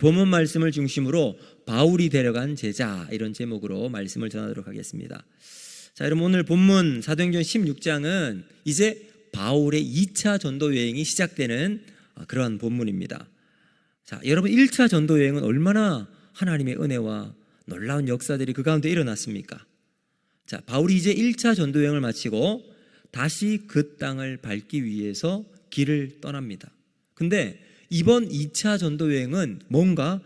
본문 말씀을 중심으로 바울이 데려간 제자, 이런 제목으로 말씀을 전하도록 하겠습니다. 자, 여러분, 오늘 본문 사도행전 16장은 이제 바울의 2차 전도 여행이 시작되는 그러한 본문입니다. 자, 여러분, 1차 전도 여행은 얼마나 하나님의 은혜와 놀라운 역사들이 그 가운데 일어났습니까? 자, 바울이 이제 1차 전도 여행을 마치고 다시 그 땅을 밟기 위해서 길을 떠납니다. 근데 이번 2차 전도 여행은 뭔가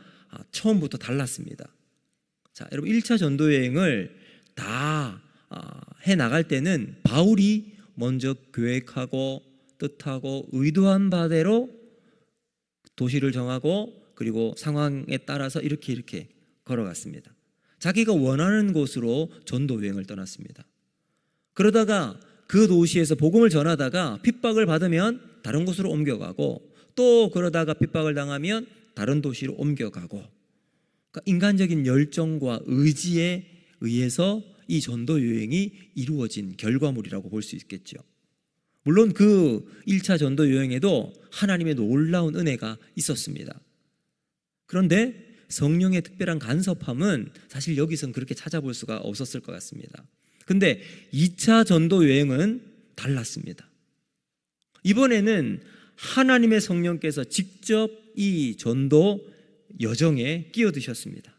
처음부터 달랐습니다. 자, 여러분, 1차 전도 여행을 다 해 나갈 때는 바울이 먼저 계획하고 뜻하고 의도한 바대로 도시를 정하고 그리고 상황에 따라서 이렇게 걸어갔습니다. 자기가 원하는 곳으로 전도 여행을 떠났습니다. 그러다가 그 도시에서 복음을 전하다가 핍박을 받으면 다른 곳으로 옮겨가고, 또 그러다가 핍박을 당하면 다른 도시로 옮겨가고, 그러니까 인간적인 열정과 의지에 의해서 이 전도 여행이 이루어진 결과물이라고 볼 수 있겠죠. 물론 그 1차 전도 여행에도 하나님의 놀라운 은혜가 있었습니다. 그런데 성령의 특별한 간섭함은 사실 여기선 그렇게 찾아볼 수가 없었을 것 같습니다. 근데 2차 전도 여행은 달랐습니다. 이번에는 하나님의 성령께서 직접 이 전도 여정에 끼어드셨습니다.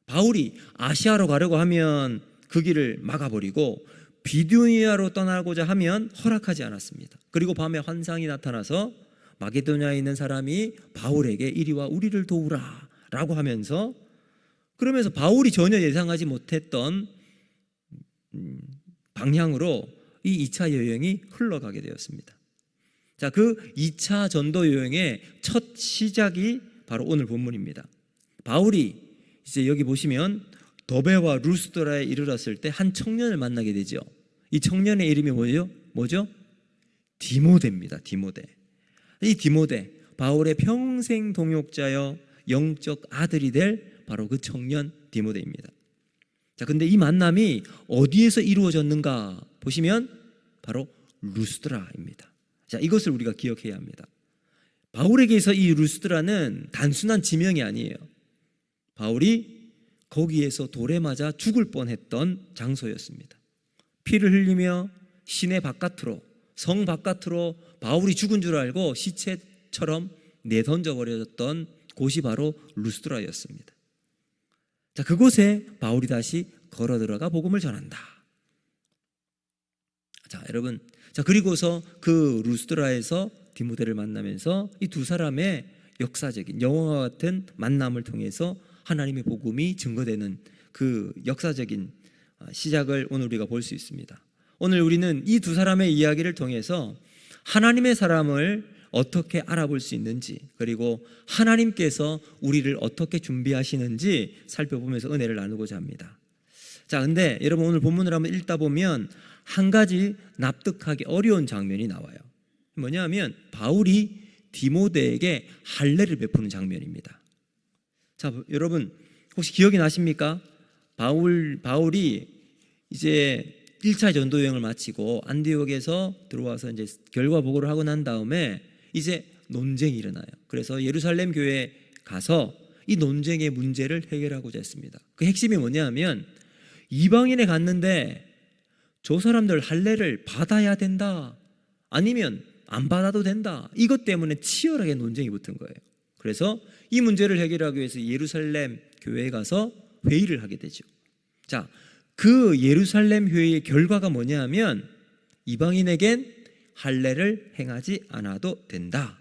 바울이 아시아로 가려고 하면 그 길을 막아버리고 비두니아로 떠나고자 하면 허락하지 않았습니다. 그리고 밤에 환상이 나타나서 마게도냐에 있는 사람이 바울에게 이리와 우리를 도우라 라고 하면서, 그러면서 바울이 전혀 예상하지 못했던 방향으로 이 2차 여행이 흘러가게 되었습니다. 자, 그 2차 전도 여행의 첫 시작이 바로 오늘 본문입니다. 바울이 이제 여기 보시면 더베와 루스드라에 이르렀을 때 한 청년을 만나게 되죠. 이 청년의 이름이 뭐죠? 디모데입니다. 디모데. 이 디모데, 바울의 평생 동역자여 영적 아들이 될 바로 그 청년 디모데입니다. 자, 근데 이 만남이 어디에서 이루어졌는가 보시면 바로 루스드라입니다. 자, 이것을 우리가 기억해야 합니다. 바울에게서 이 루스드라는 단순한 지명이 아니에요. 바울이 거기에서 돌에 맞아 죽을 뻔했던 장소였습니다. 피를 흘리며 시내 바깥으로, 성 바깥으로 바울이 죽은 줄 알고 시체처럼 내던져 버려졌던 곳이 바로 루스드라였습니다. 자, 그곳에 바울이 다시 걸어 들어가 복음을 전한다. 자, 여러분, 자, 그리고서 그 루스드라에서 디모데를 만나면서 이 두 사람의 역사적인 영화와 같은 만남을 통해서 하나님의 복음이 증거되는 그 역사적인 시작을 오늘 우리가 볼 수 있습니다. 오늘 우리는 이 두 사람의 이야기를 통해서 하나님의 사람을 어떻게 알아볼 수 있는지, 그리고 하나님께서 우리를 어떻게 준비하시는지 살펴보면서 은혜를 나누고자 합니다. 자, 근데 여러분, 오늘 본문을 한번 읽다 보면 한 가지 납득하기 어려운 장면이 나와요. 뭐냐면 바울이 디모데에게 할례를 베푸는 장면입니다. 자, 여러분, 혹시 기억이 나십니까? 바울이 이제 1차 전도 여행을 마치고 안디옥에서 들어와서 이제 결과 보고를 하고 난 다음에 이제 논쟁이 일어나요. 그래서 예루살렘 교회에 가서 이 논쟁의 문제를 해결하고자 했습니다. 그 핵심이 뭐냐면 이방인에 갔는데 저 사람들 할례를 받아야 된다, 아니면 안 받아도 된다, 이것 때문에 치열하게 논쟁이 붙은 거예요. 그래서 이 문제를 해결하기 위해서 예루살렘 교회에 가서 회의를 하게 되죠. 자, 그 예루살렘 회의의 결과가 뭐냐면 이방인에겐 할례를 행하지 않아도 된다,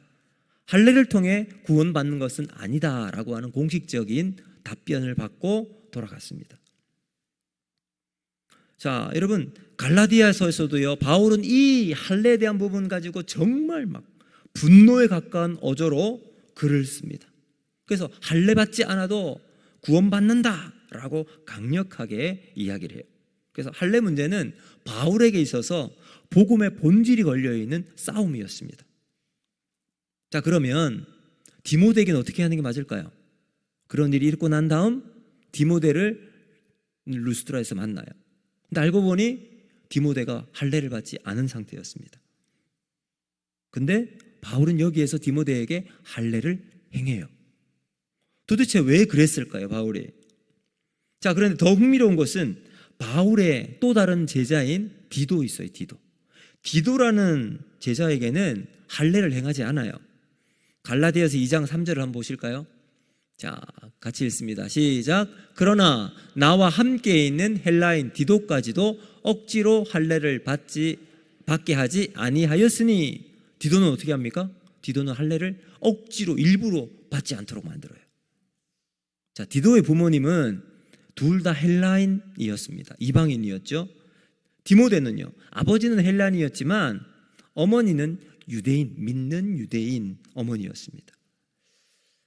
할례를 통해 구원받는 것은 아니다라고 하는 공식적인 답변을 받고 돌아갔습니다. 자, 여러분, 갈라디아서에서도요, 바울은 이 할례에 대한 부분 가지고 정말 막 분노에 가까운 어조로 글을 씁니다. 그래서 할례 받지 않아도 구원받는다라고 강력하게 이야기를 해요. 그래서 할례 문제는 바울에게 있어서 복음의 본질이 걸려있는 싸움이었습니다. 자, 그러면 디모데에게는 어떻게 하는 게 맞을까요? 그런 일이 있고 난 다음 디모데를 루스드라에서 만나요. 근데 알고 보니 디모데가 할례를 받지 않은 상태였습니다. 근데 바울은 여기에서 디모데에게 할례를 행해요. 도대체 왜 그랬을까요, 바울이? 자, 그런데 더 흥미로운 것은 바울의 또 다른 제자인 디도 있어요, 디도. 디도라는 제자에게는 할례를 행하지 않아요. 갈라디아서 2장 3절을 한번 보실까요? 자, 같이 읽습니다. 시작. 그러나 나와 함께 있는 헬라인 디도까지도 억지로 할례를 받게 하지 아니하였으니. 디도는 어떻게 합니까? 디도는 할례를 억지로 일부러 받지 않도록 만들어요. 자, 디도의 부모님은 둘 다 헬라인이었습니다. 이방인이었죠. 디모데는요, 아버지는 헬라인이었지만 어머니는 유대인, 믿는 유대인 어머니였습니다.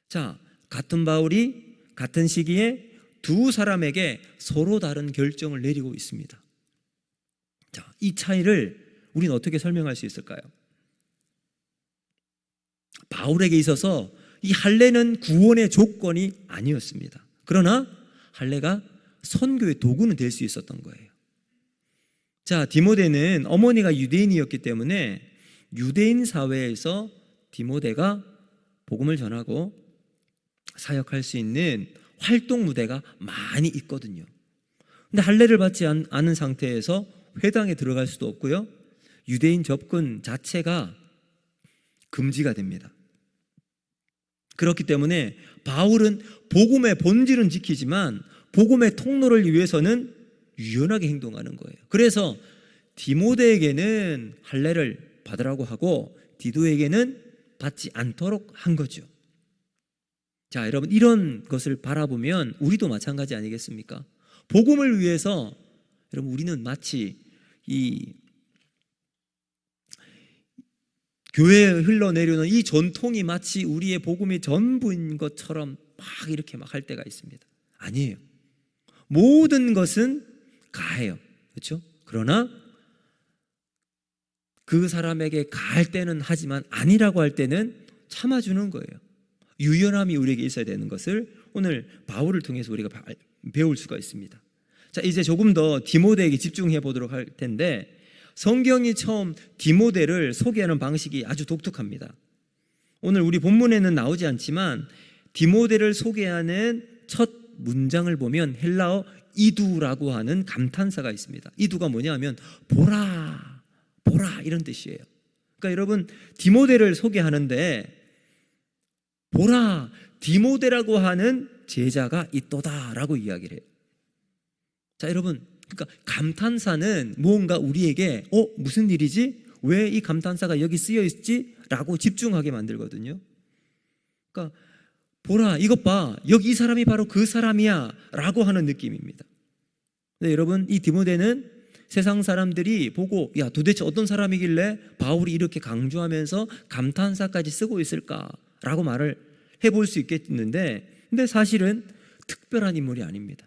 자, 같은 바울이 같은 시기에 두 사람에게 서로 다른 결정을 내리고 있습니다. 자, 이 차이를 우리는 어떻게 설명할 수 있을까요? 바울에게 있어서 이 할례는 구원의 조건이 아니었습니다. 그러나 할례가 선교의 도구는 될 수 있었던 거예요. 자, 디모데는 어머니가 유대인이었기 때문에 유대인 사회에서 디모데가 복음을 전하고 사역할 수 있는 활동 무대가 많이 있거든요. 근데 할례를 받지 않은 상태에서 회당에 들어갈 수도 없고요. 유대인 접근 자체가 금지가 됩니다. 그렇기 때문에 바울은 복음의 본질은 지키지만 복음의 통로를 위해서는 유연하게 행동하는 거예요. 그래서 디모데에게는 할례를 받으라고 하고 디도에게는 받지 않도록 한 거죠. 자, 여러분, 이런 것을 바라보면 우리도 마찬가지 아니겠습니까? 복음을 위해서 여러분, 우리는 마치 이 교회에 흘러내려오는 이 전통이 마치 우리의 복음이 전부인 것처럼 막 이렇게 막 할 때가 있습니다. 아니에요. 모든 것은 가해요. 그렇죠? 그러나 그 사람에게 가할 때는 하지만 아니라고 할 때는 참아주는 거예요. 유연함이 우리에게 있어야 되는 것을 오늘 바울을 통해서 우리가 배울 수가 있습니다. 자, 이제 조금 더 디모데에게 집중해 보도록 할 텐데, 성경이 처음 디모데를 소개하는 방식이 아주 독특합니다. 오늘 우리 본문에는 나오지 않지만 디모데를 소개하는 첫 문장을 보면 헬라어 이두라고 하는 감탄사가 있습니다. 이두가 뭐냐면 보라, 보라 이런 뜻이에요. 그러니까 여러분, 디모데를 소개하는데 보라, 디모데라고 하는 제자가 있도다라고 이야기를 해요. 자, 여러분, 그러니까 감탄사는 뭔가 우리에게 무슨 일이지? 왜 이 감탄사가 여기 쓰여 있지? 라고 집중하게 만들거든요. 그러니까 보라, 이것 봐, 여기 이 사람이 바로 그 사람이야 라고 하는 느낌입니다. 근데 여러분, 이 디모데는 세상 사람들이 보고 야, 도대체 어떤 사람이길래 바울이 이렇게 강조하면서 감탄사까지 쓰고 있을까라고 말을 해볼 수 있겠는데, 근데 사실은 특별한 인물이 아닙니다.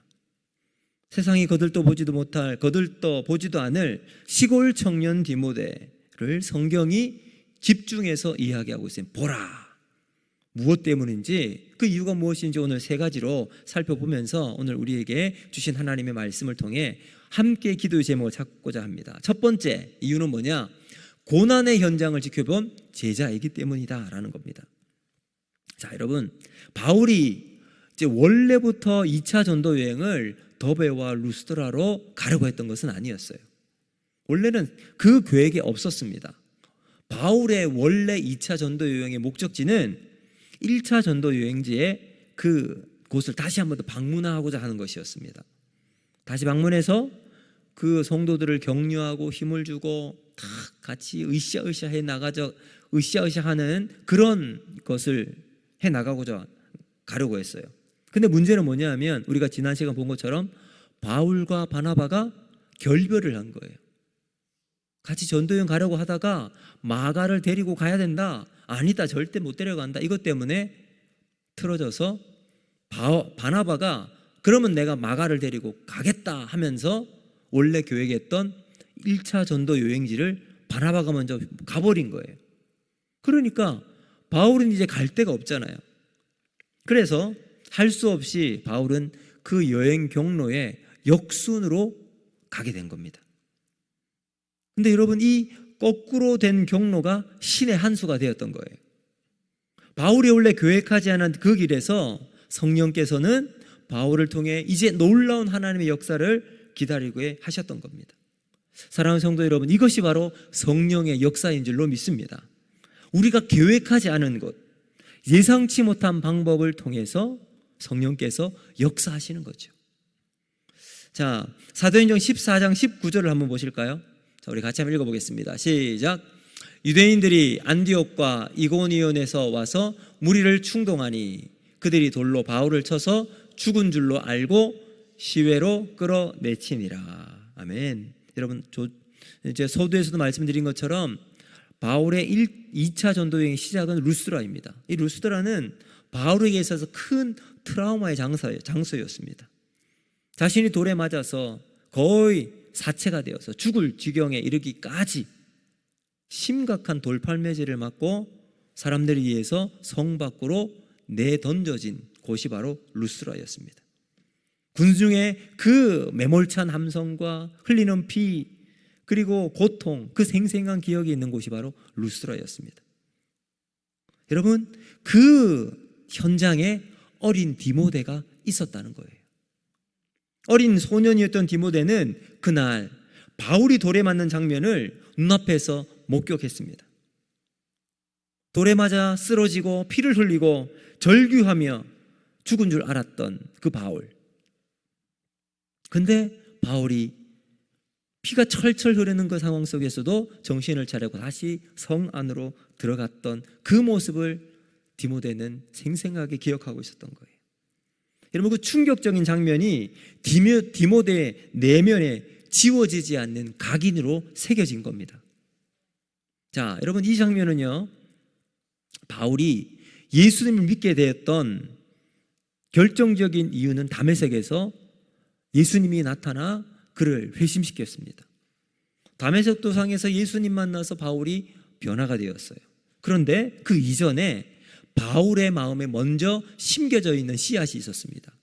세상이 거들떠 보지도 않을 시골 청년 디모데를 성경이 집중해서 이야기하고 있어요. 보라. 무엇 때문인지, 그 이유가 무엇인지 오늘 세 가지로 살펴보면서 오늘 우리에게 주신 하나님의 말씀을 통해 함께 기도의 제목을 찾고자 합니다. 첫 번째 이유는 뭐냐? 고난의 현장을 지켜본 제자이기 때문이다라는 겁니다. 자, 여러분, 바울이 이제 원래부터 2차 전도 여행을 더베와 루스드라로 가려고 했던 것은 아니었어요. 원래는 그 계획이 없었습니다. 바울의 원래 2차 전도 여행의 목적지는 1차 전도 여행지의 그 곳을 다시 한번 더 방문하고자 하는 것이었습니다. 다시 방문해서 그 성도들을 격려하고 힘을 주고 다 같이 으쌰으쌰하는 그런 것을 해나가고자 가려고 했어요. 근데 문제는 뭐냐면 우리가 지난 시간 본 것처럼 바울과 바나바가 결별을 한 거예요. 같이 전도여행 가려고 하다가 마가를 데리고 가야 된다. 아니다, 절대 못 데려간다. 이것 때문에 틀어져서 바나바가 그러면 내가 마가를 데리고 가겠다 하면서 원래 계획했던 1차 전도 여행지를 바나바가 먼저 가버린 거예요. 그러니까 바울은 이제 갈 데가 없잖아요. 그래서 할 수 없이 바울은 그 여행 경로에 역순으로 가게 된 겁니다. 근데 여러분, 이 거꾸로 된 경로가 신의 한 수가 되었던 거예요. 바울이 원래 계획하지 않은 그 길에서 성령께서는 바울을 통해 이제 놀라운 하나님의 역사를 기다리고 하셨던 겁니다. 사랑하는 성도 여러분, 이것이 바로 성령의 역사인 줄로 믿습니다. 우리가 계획하지 않은 것, 예상치 못한 방법을 통해서 성령께서 역사하시는 거죠. 자, 사도행전 14장 19절을 한번 보실까요? 자, 우리 같이 한번 읽어보겠습니다. 시작. 유대인들이 안디옥과 이고니온에서 와서 무리를 충동하니 그들이 돌로 바울을 쳐서 죽은 줄로 알고 시외로 끌어내치니라. 아멘. 여러분, 이제 서두에서도 말씀드린 것처럼 바울의 2차 전도여행의 시작은 루스드라입니다. 이 루스드라는 바울에게 있어서 큰 트라우마의 장소였습니다. 자신이 돌에 맞아서 거의 사체가 되어서 죽을 지경에 이르기까지 심각한 돌팔매질을 맞고 사람들에 의해서 성 밖으로 내던져진 곳이 바로 루스드라였습니다. 군중의 그 매몰찬 함성과 흘리는 피 그리고 고통, 그 생생한 기억이 있는 곳이 바로 루스드라였습니다. 여러분, 그 현장에 어린 디모데가 있었다는 거예요. 어린 소년이었던 디모데는 그날 바울이 돌에 맞는 장면을 눈앞에서 목격했습니다. 돌에 맞아 쓰러지고 피를 흘리고 절규하며 죽은 줄 알았던 그 바울. 근데 바울이 피가 철철 흐르는 그 상황 속에서도 정신을 차리고 다시 성 안으로 들어갔던 그 모습을 디모데는 생생하게 기억하고 있었던 거예요. 여러분, 그 충격적인 장면이 디모데의 내면에 지워지지 않는 각인으로 새겨진 겁니다. 자, 여러분, 이 장면은요, 바울이 예수님을 믿게 되었던 결정적인 이유는 다메섹에서 예수님이 나타나 그를 회심시켰습니다. 다메섹 도상에서 예수님 만나서 바울이 변화가 되었어요. 그런데 그 이전에 바울의 마음에 먼저 심겨져 있는 씨앗이 있었습니다.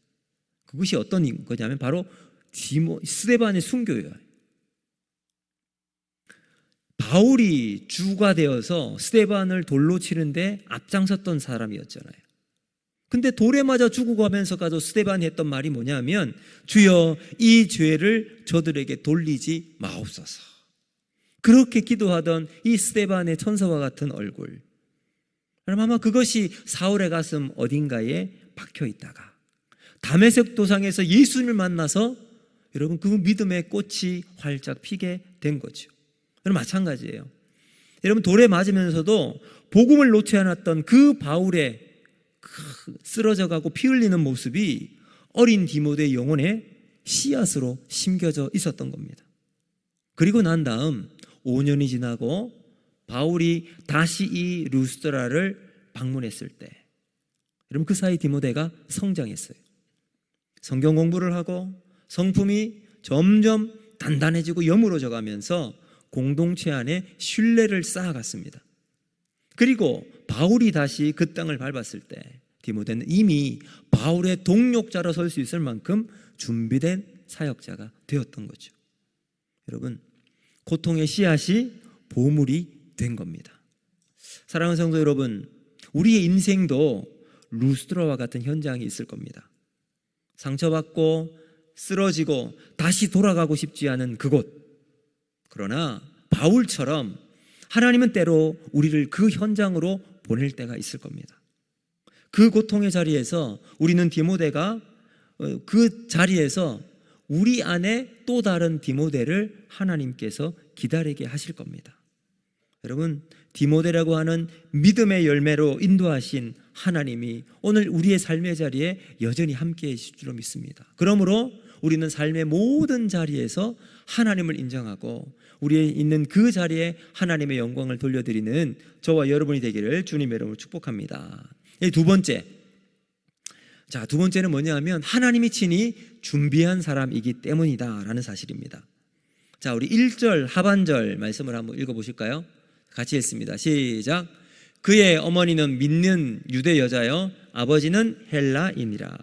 그것이 어떤 거냐면 바로 스데반의 순교예요. 바울이 주가 되어서 스데반을 돌로 치는데 앞장섰던 사람이었잖아요. 근데 돌에 맞아 죽고 가면서까지 스데반이 했던 말이 뭐냐면, 주여 이 죄를 저들에게 돌리지 마옵소서. 그렇게 기도하던 이 스데반의 천사와 같은 얼굴, 그럼 아마 그것이 사울의 가슴 어딘가에 박혀 있다가 다메섹 도상에서 예수님을 만나서 여러분 그 믿음의 꽃이 활짝 피게 된 거죠. 여러분, 마찬가지예요. 여러분, 돌에 맞으면서도 복음을 놓지 않았던 그 바울의 쓰러져가고 피 흘리는 모습이 어린 디모데의 영혼에 씨앗으로 심겨져 있었던 겁니다. 그리고 난 다음 5년이 지나고 바울이 다시 이 루스드라를 방문했을 때, 여러분, 그 사이 디모데가 성장했어요. 성경 공부를 하고 성품이 점점 단단해지고 여물어져 가면서 공동체 안에 신뢰를 쌓아갔습니다. 그리고 바울이 다시 그 땅을 밟았을 때 디모데는 이미 바울의 동력자로 설 수 있을 만큼 준비된 사역자가 되었던 거죠. 여러분, 고통의 씨앗이 보물이 된 겁니다. 사랑하는 성도 여러분, 우리의 인생도 루스드라와 같은 현장이 있을 겁니다. 상처받고 쓰러지고 다시 돌아가고 싶지 않은 그곳. 그러나 바울처럼 하나님은 때로 우리를 그 현장으로 보낼 때가 있을 겁니다. 그 고통의 자리에서 우리는 디모데가 그 자리에서 우리 안에 또 다른 디모데를 하나님께서 기다리게 하실 겁니다. 여러분, 디모데라고 하는 믿음의 열매로 인도하신 하나님이 오늘 우리의 삶의 자리에 여전히 함께해 주실 줄로 믿습니다. 그러므로 우리는 삶의 모든 자리에서 하나님을 인정하고 우리의 있는 그 자리에 하나님의 영광을 돌려드리는 저와 여러분이 되기를 주님의 이름으로 축복합니다. 두 번째, 두 번째는 뭐냐 하면 하나님이 친히 준비한 사람이기 때문이다라는 사실입니다. 자, 우리 1절 하반절 말씀을 한번 읽어보실까요? 같이 읽습니다. 시작. 그의 어머니는 믿는 유대 여자여 아버지는 헬라인이라.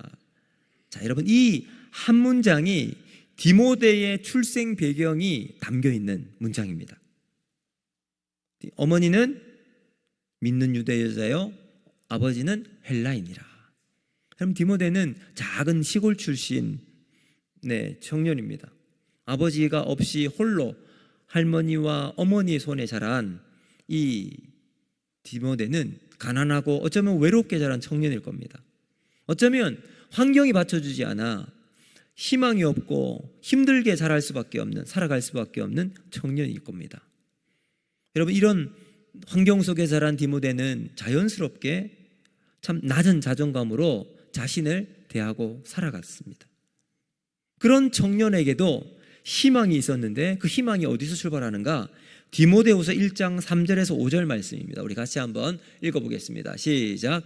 자, 여러분, 이 한 문장이 디모데의 출생 배경이 담겨 있는 문장입니다. 어머니는 믿는 유대 여자여 아버지는 헬라인이라. 그럼 디모데는 작은 시골 출신 청년입니다. 아버지가 없이 홀로 할머니와 어머니의 손에 자란 이 디모데는 가난하고 어쩌면 외롭게 자란 청년일 겁니다. 어쩌면 환경이 받쳐주지 않아 희망이 없고 힘들게 살아갈 수밖에 없는 청년일 겁니다. 여러분, 이런 환경 속에 자란 디모데는 자연스럽게 참 낮은 자존감으로 자신을 대하고 살아갔습니다. 그런 청년에게도 희망이 있었는데 그 희망이 어디서 출발하는가? 디모데후서 1장 3절에서 5절 말씀입니다. 우리 같이 한번 읽어보겠습니다. 시작.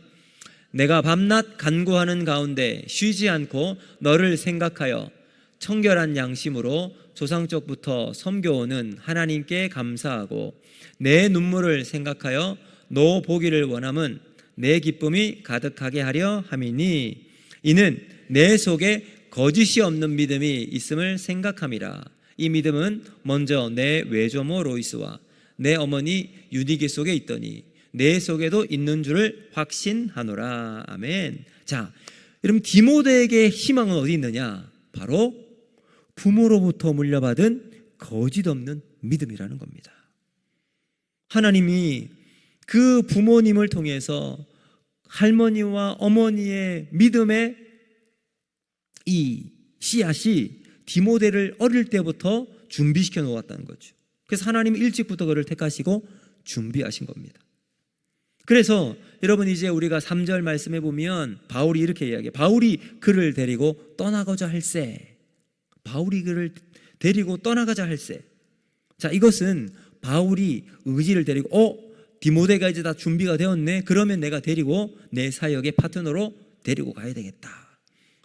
내가 밤낮 간구하는 가운데 쉬지 않고 너를 생각하여 청결한 양심으로 조상적부터 섬겨오는 하나님께 감사하고 내 눈물을 생각하여 너 보기를 원함은 내 기쁨이 가득하게 하려 함이니 이는 내 속에 거짓이 없는 믿음이 있음을 생각함이라. 이 믿음은 먼저 내 외조모 로이스와 내 어머니 유디게 속에 있더니 내 속에도 있는 줄을 확신하노라. 아멘. 자, 여러분, 디모데에게 희망은 어디 있느냐? 바로 부모로부터 물려받은 거짓 없는 믿음이라는 겁니다. 하나님이 그 부모님을 통해서 할머니와 어머니의 믿음의 이 씨앗이 디모데를 어릴 때부터 준비시켜 놓았다는 거죠. 그래서 하나님이 일찍부터 그를 택하시고 준비하신 겁니다. 그래서 여러분, 이제 우리가 3절 말씀해 보면 바울이 이렇게 이야기해요. 바울이 그를 데리고 떠나가자 할세. 바울이 그를 데리고 떠나가자 할세. 자, 이것은 바울이 의지를 데리고 디모데가 이제 다 준비가 되었네. 그러면 내가 데리고 내 사역의 파트너로 데리고 가야 되겠다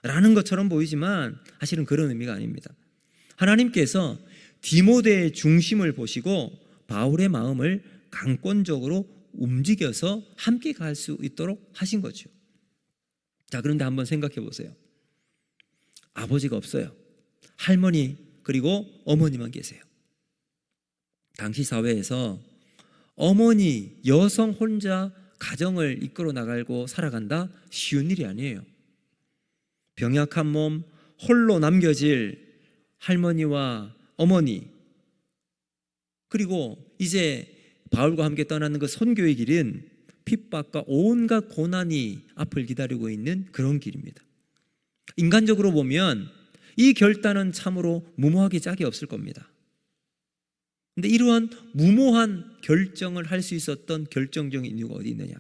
라는 것처럼 보이지만 사실은 그런 의미가 아닙니다. 하나님께서 디모데의 중심을 보시고 바울의 마음을 강권적으로 움직여서 함께 갈 수 있도록 하신 거죠. 자, 그런데 한번 생각해 보세요. 아버지가 없어요. 할머니 그리고 어머니만 계세요. 당시 사회에서 어머니, 여성 혼자 가정을 이끌어 나가고 살아간다? 쉬운 일이 아니에요. 병약한 몸, 홀로 남겨질 할머니와 어머니, 그리고 이제 바울과 함께 떠나는 그 선교의 길은 핍박과 온갖 고난이 앞을 기다리고 있는 그런 길입니다. 인간적으로 보면 이 결단은 참으로 무모하기 짝이 없을 겁니다. 근데 이러한 무모한 결정을 할 수 있었던 결정적인 이유가 어디 있느냐?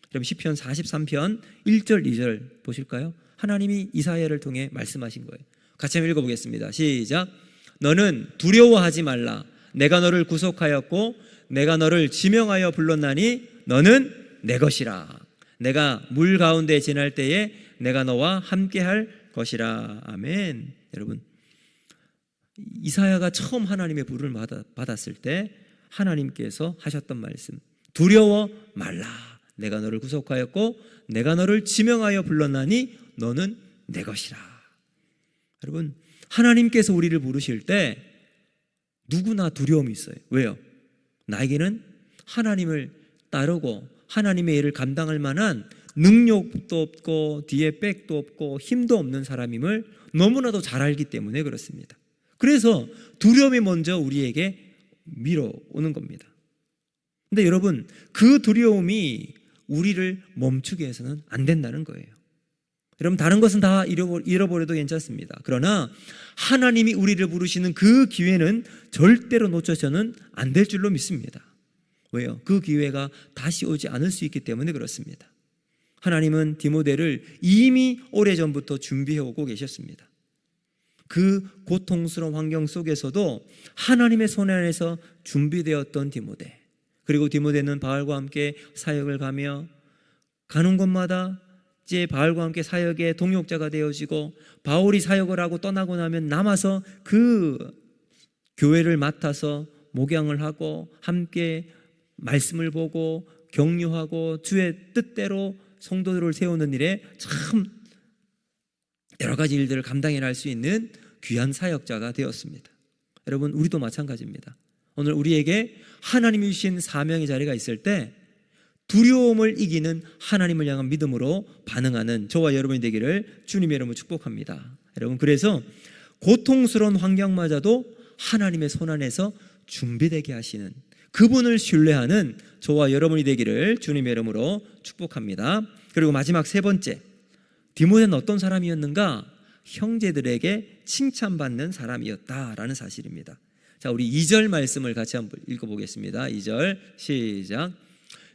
그럼 시편 43편 1절 2절 보실까요? 하나님이 이사야를 통해 말씀하신 거예요. 같이 한번 읽어보겠습니다. 시작. 너는 두려워하지 말라. 내가 너를 구속하였고 내가 너를 지명하여 불렀나니 너는 내 것이라. 내가 물 가운데 지날 때에 내가 너와 함께할 것이라. 아멘. 여러분, 이사야가 처음 하나님의 부름을 받았을 때 하나님께서 하셨던 말씀, 두려워 말라. 내가 너를 구속하였고 내가 너를 지명하여 불렀나니 너는 내 것이라. 여러분, 하나님께서 우리를 부르실 때 누구나 두려움이 있어요. 왜요? 나에게는 하나님을 따르고 하나님의 일을 감당할 만한 능력도 없고 뒤에 백도 없고 힘도 없는 사람임을 너무나도 잘 알기 때문에 그렇습니다. 그래서 두려움이 먼저 우리에게 밀어오는 겁니다. 근데 여러분, 그 두려움이 우리를 멈추게 해서는 안 된다는 거예요. 여러분, 다른 것은 다 잃어버려도 괜찮습니다. 그러나 하나님이 우리를 부르시는 그 기회는 절대로 놓쳐서는 안 될 줄로 믿습니다. 왜요? 그 기회가 다시 오지 않을 수 있기 때문에 그렇습니다. 하나님은 디모데를 이미 오래전부터 준비해 오고 계셨습니다. 그 고통스러운 환경 속에서도 하나님의 손 안에서 준비되었던 디모데, 그리고 디모데는 바울과 함께 사역을 가며 가는 곳마다 이제 바울과 함께 사역의 동역자가 되어지고, 바울이 사역을 하고 떠나고 나면 남아서 그 교회를 맡아서 목양을 하고 함께 말씀을 보고 격려하고 주의 뜻대로 성도들을 세우는 일에 참 여러 가지 일들을 감당해 낼 수 있는 귀한 사역자가 되었습니다. 여러분, 우리도 마찬가지입니다. 오늘 우리에게 하나님이 주신 사명의 자리가 있을 때 두려움을 이기는 하나님을 향한 믿음으로 반응하는 저와 여러분이 되기를 주님의 이름으로 축복합니다. 여러분, 그래서 고통스러운 환경마저도 하나님의 손안에서 준비되게 하시는, 그분을 신뢰하는 저와 여러분이 되기를 주님의 이름으로 축복합니다. 그리고 마지막 세 번째, 디모데는 어떤 사람이었는가? 형제들에게 칭찬받는 사람이었다라는 사실입니다. 자, 우리 2절 말씀을 같이 한번 읽어보겠습니다. 2절 시작.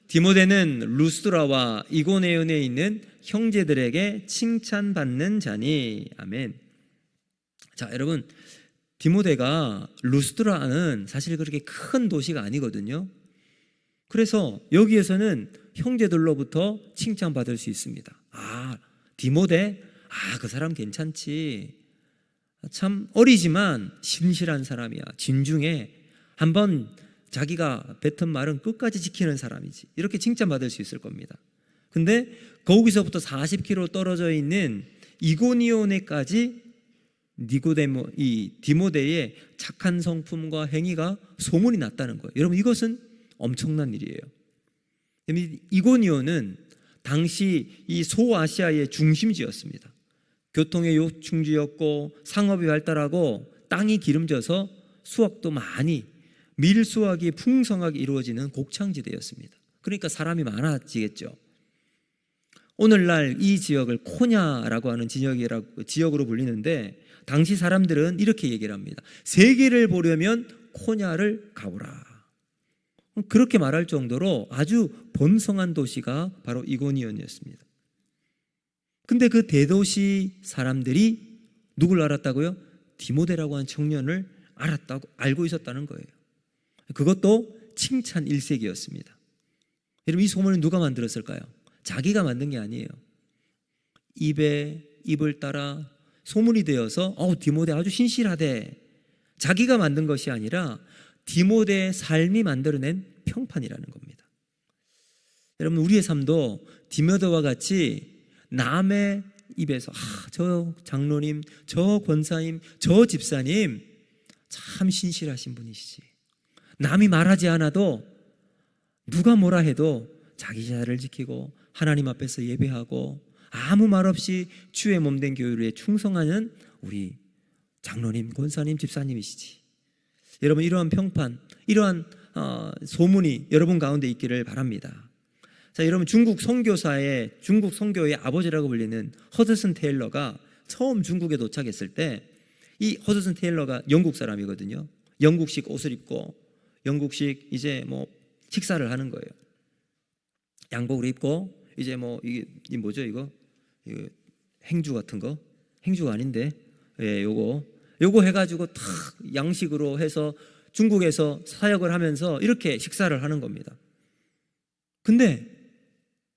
디모데는 루스드라와 이고니온에 있는 형제들에게 칭찬받는 자니. 아멘. 자, 여러분, 디모데가 루스드라는 사실 그렇게 큰 도시가 아니거든요. 그래서 여기에서는 형제들로부터 칭찬받을 수 있습니다. 아, 디모데, 그 사람 괜찮지. 참 어리지만 신실한 사람이야. 진중해. 한번 자기가 뱉은 말은 끝까지 지키는 사람이지. 이렇게 칭찬받을 수 있을 겁니다. 근데 거기서부터 40km 떨어져 있는 이고니온에까지 이 디모데의 착한 성품과 행위가 소문이 났다는 거예요. 여러분, 이것은 엄청난 일이에요. 이고니온은 당시 이 소아시아의 중심지였습니다. 교통의 요충지였고 상업이 발달하고 땅이 기름져서 수확도 많이, 밀수확이 풍성하게 이루어지는 곡창지대였습니다. 그러니까 사람이 많아지겠죠. 오늘날 이 지역을 코냐라고 하는 지역으로 불리는데, 당시 사람들은 이렇게 얘기를 합니다. 세계를 보려면 코냐를 가보라. 그렇게 말할 정도로 아주 번성한 도시가 바로 이고니온이었습니다. 근데 그 대도시 사람들이 누굴 알았다고요? 디모데라고 하는 청년을 알고 있었다는 거예요. 그것도 칭찬 일색이었습니다. 여러분, 이 소문을 누가 만들었을까요? 자기가 만든 게 아니에요. 입을 따라 소문이 되어서 디모데 아주 신실하대, 자기가 만든 것이 아니라 디모데의 삶이 만들어낸 평판이라는 겁니다. 여러분, 우리의 삶도 디모데와 같이 남의 입에서 저 장로님, 저 권사님, 저 집사님 참 신실하신 분이시지, 남이 말하지 않아도 누가 뭐라 해도 자기 자를 지키고 하나님 앞에서 예배하고 아무 말 없이 주의 몸된 교회에 충성하는 우리 장로님, 권사님, 집사님이시지. 여러분, 이러한 평판, 이러한 소문이 여러분 가운데 있기를 바랍니다. 자, 여러분, 중국 선교의 아버지라고 불리는 허드슨 테일러가 처음 중국에 도착했을 때, 이 허드슨 테일러가 영국 사람이거든요. 영국식 옷을 입고 영국식 이제 식사를 하는 거예요. 양복을 입고 이제 이게 뭐죠, 이거 행주 같은 거, 행주가 아닌데, 요거 해가지고 탁 양식으로 해서 중국에서 사역을 하면서 이렇게 식사를 하는 겁니다. 근데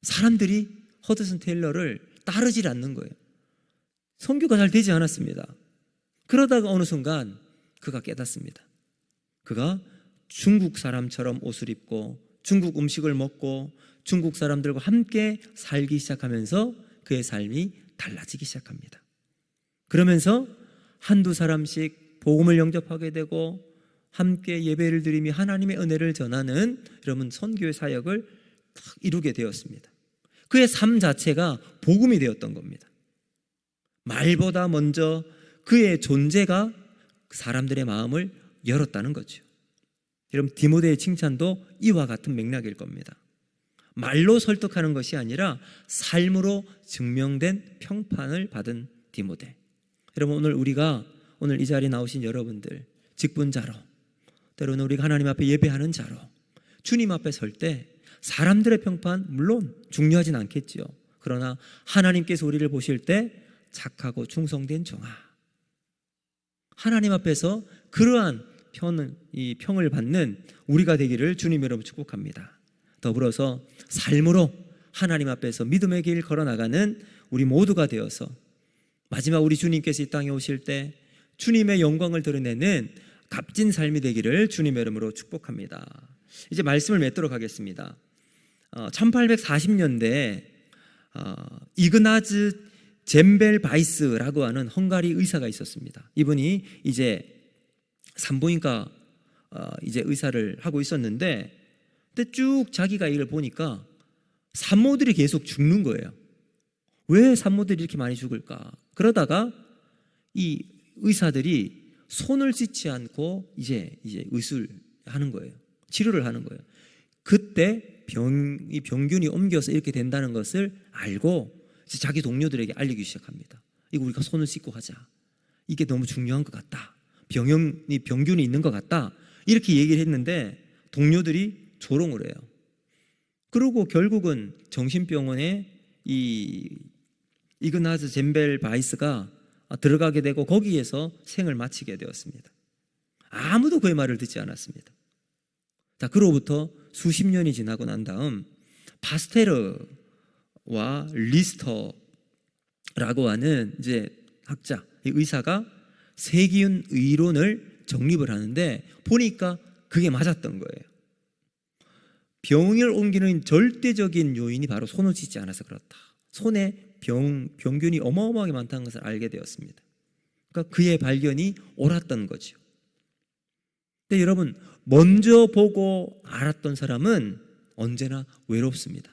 사람들이 허드슨 테일러를 따르질 않는 거예요. 선교가 잘 되지 않았습니다. 그러다가 어느 순간 그가 깨닫습니다. 그가 중국 사람처럼 옷을 입고 중국 음식을 먹고 중국 사람들과 함께 살기 시작하면서 그의 삶이 달라지기 시작합니다. 그러면서 한두 사람씩 복음을 영접하게 되고 함께 예배를 드리며 하나님의 은혜를 전하는 여러분 선교의 사역을 딱 이루게 되었습니다. 그의 삶 자체가 복음이 되었던 겁니다. 말보다 먼저 그의 존재가 사람들의 마음을 열었다는 거죠. 여러분, 디모데의 칭찬도 이와 같은 맥락일 겁니다. 말로 설득하는 것이 아니라 삶으로 증명된 평판을 받은 디모데. 여러분, 오늘 이 자리에 나오신 여러분들, 직분자로, 때로는 우리가 하나님 앞에 예배하는 자로 주님 앞에 설 때 사람들의 평판 물론 중요하진 않겠지요. 그러나 하나님께서 우리를 보실 때 착하고 충성된 종아, 하나님 앞에서 그러한 평을 받는 우리가 되기를 주님 여러분 축복합니다. 더불어서 삶으로 하나님 앞에서 믿음의 길 걸어나가는 우리 모두가 되어서 마지막 우리 주님께서 이 땅에 오실 때 주님의 영광을 드러내는 값진 삶이 되기를 주님의 이름으로 축복합니다. 이제 말씀을 맺도록 하겠습니다. 1840년대에 이그나즈 젬벨바이스라고 하는 헝가리 의사가 있었습니다. 이분이 이제 산부인과 이제 의사를 하고 있었는데, 그때 쭉 자기가 이걸 보니까 산모들이 계속 죽는 거예요. 왜 산모들이 이렇게 많이 죽을까? 그러다가 이 의사들이 손을 씻지 않고 이제 의술하는 거예요. 치료를 하는 거예요. 그때 이 병균이 옮겨서 이렇게 된다는 것을 알고 자기 동료들에게 알리기 시작합니다. 이거 우리가 손을 씻고 하자. 이게 너무 중요한 것 같다. 병균이 있는 것 같다. 이렇게 얘기를 했는데 동료들이 조롱을 해요. 그리고 결국은 정신병원에 이 이그나즈 젬벨 바이스가 들어가게 되고 거기에서 생을 마치게 되었습니다. 아무도 그의 말을 듣지 않았습니다. 자, 그로부터 수십 년이 지나고 난 다음 파스테르와 리스터라고 하는 이제 학자, 의사가 세균 의론을 정립을 하는데 보니까 그게 맞았던 거예요. 병을 옮기는 절대적인 요인이 바로 손을 씻지 않아서 그렇다. 손에 병균이 어마어마하게 많다는 것을 알게 되었습니다. 그러니까 그의 발견이 옳았던 거죠. 근데 여러분, 먼저 보고 알았던 사람은 언제나 외롭습니다.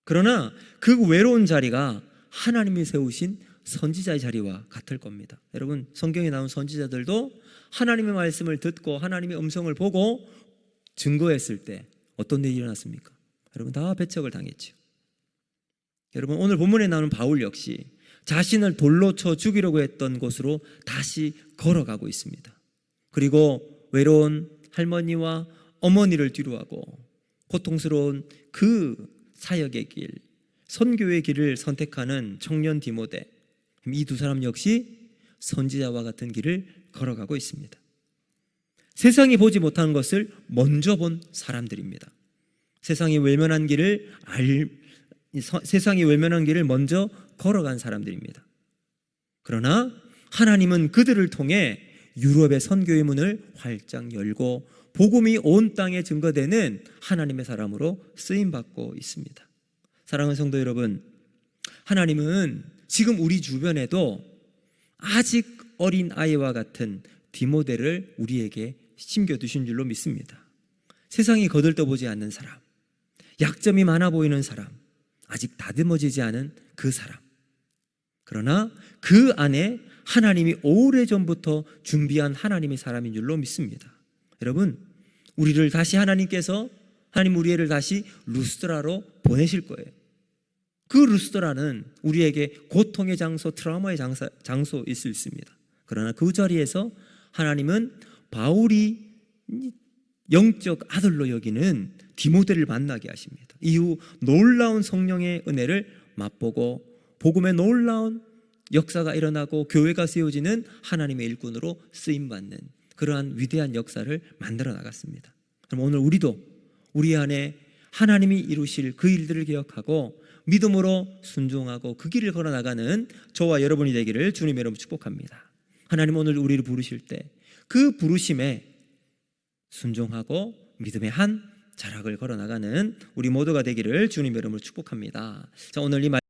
그러나 그 외로운 자리가 하나님이 세우신 선지자의 자리와 같을 겁니다. 여러분, 성경에 나온 선지자들도 하나님의 말씀을 듣고 하나님의 음성을 보고 증거했을 때 어떤 일이 일어났습니까? 여러분, 다 배척을 당했죠. 여러분, 오늘 본문에 나오는 바울 역시 자신을 돌로 쳐 죽이려고 했던 곳으로 다시 걸어가고 있습니다. 그리고 외로운 할머니와 어머니를 뒤로하고 고통스러운 그 사역의 길, 선교의 길을 선택하는 청년 디모데, 이 두 사람 역시 선지자와 같은 길을 걸어가고 있습니다. 세상이 보지 못하는 것을 먼저 본 사람들입니다. 세상이 외면한 길을 먼저 걸어간 사람들입니다. 그러나 하나님은 그들을 통해 유럽의 선교의 문을 활짝 열고 복음이 온 땅에 증거되는 하나님의 사람으로 쓰임받고 있습니다. 사랑하는 성도 여러분, 하나님은 지금 우리 주변에도 아직 어린 아이와 같은 디모데를 우리에게 심겨두신 줄로 믿습니다. 세상이 거들떠보지 않는 사람, 약점이 많아 보이는 사람, 아직 다듬어지지 않은 그 사람, 그러나 그 안에 하나님이 오래전부터 준비한 하나님의 사람인 줄로 믿습니다. 여러분, 하나님 우리를 다시 루스드라로 보내실 거예요. 그 루스드라는 우리에게 고통의 장소, 트라우마의 장소일 수 있습니다. 그러나 그 자리에서 하나님은 바울이 영적 아들로 여기는 디모데를 만나게 하십니다. 이후 놀라운 성령의 은혜를 맛보고 복음의 놀라운 역사가 일어나고 교회가 세워지는 하나님의 일꾼으로 쓰임받는 그러한 위대한 역사를 만들어 나갔습니다. 그럼 오늘 우리도 우리 안에 하나님이 이루실 그 일들을 기억하고 믿음으로 순종하고 그 길을 걸어나가는 저와 여러분이 되기를 주님의 이름으로 축복합니다. 하나님 오늘 우리를 부르실 때 그 부르심에 순종하고 믿음의 한 자락을 걸어나가는 우리 모두가 되기를 주님의 이름으로 축복합니다. 자, 오늘 이